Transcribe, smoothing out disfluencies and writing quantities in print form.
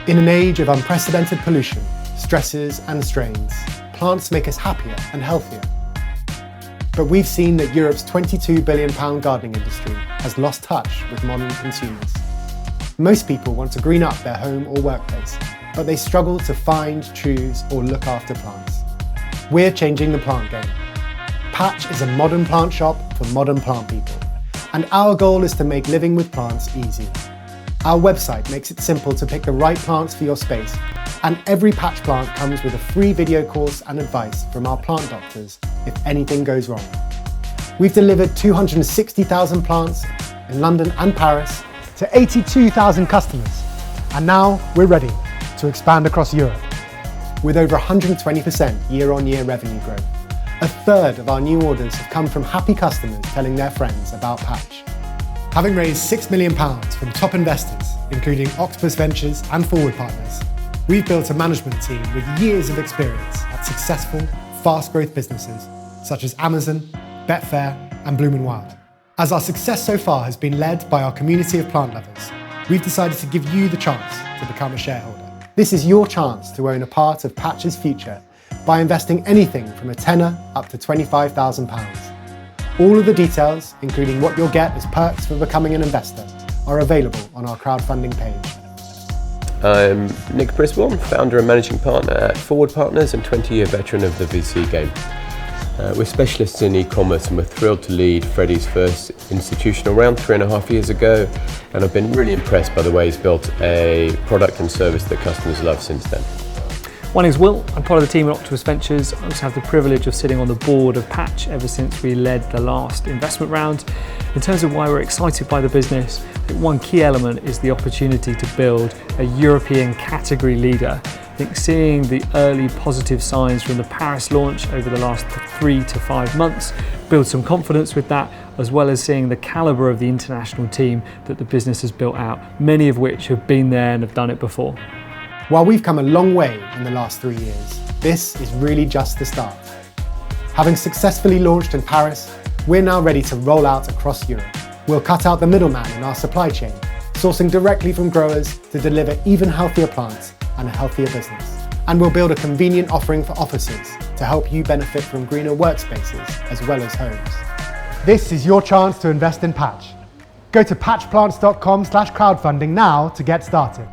In an age of unprecedented pollution, stresses and strains, plants make us happier and healthier. But we've seen that Europe's £22 billion gardening industry has lost touch with modern consumers. Most people want to green up their home or workplace, but they struggle to find, choose, or look after plants. We're changing the plant game. Patch is a modern plant shop for modern plant people, and our goal is to make living with plants easy. Our website makes it simple to pick the right plants for your space, and every Patch plant comes with a free video course and advice from our plant doctors if anything goes wrong. We've delivered 260,000 plants in London and Paris to 82,000 customers, and now we're ready to expand across Europe. With over 120% year-on-year revenue growth, a third of our new orders have come from happy customers telling their friends about Patch. Having raised £6 million from top investors, including Octopus Ventures and Forward Partners, we've built a management team with years of experience at successful, fast-growth businesses such as Amazon, Betfair, and Bloom & Wild. As our success so far has been led by our community of plant lovers, we've decided to give you the chance to become a shareholder. This is your chance to own a part of Patch's future by investing anything from a tenner up to £25,000. All of the details, including what you'll get as perks for becoming an investor, are available on our crowdfunding page. I'm Nick Brisbane, founder and managing partner at Forward Partners and 20-year veteran of the VC game. We're specialists in e-commerce and we're thrilled to lead Freddie's first institutional round 3.5 years ago, and I've been really impressed by the way he's built a product and service that customers love since then. My name's Will, I'm part of the team at Octopus Ventures. I also have the privilege of sitting on the board of Patch ever since we led the last investment round. In terms of why we're excited by the business, I think one key element is the opportunity to build a European category leader. I think seeing the early positive signs from the Paris launch over the last 3 to 5 months build some confidence with that, as well as seeing the calibre of the international team that the business has built out, many of which have been there and have done it before. While we've come a long way in the last 3 years, this is really just the start. Having successfully launched in Paris, we're now ready to roll out across Europe. We'll cut out the middleman in our supply chain, sourcing directly from growers to deliver even healthier plants and a healthier business. And we'll build a convenient offering for offices to help you benefit from greener workspaces as well as homes. This is your chance to invest in Patch. Go to patchplants.com/crowdfunding now to get started.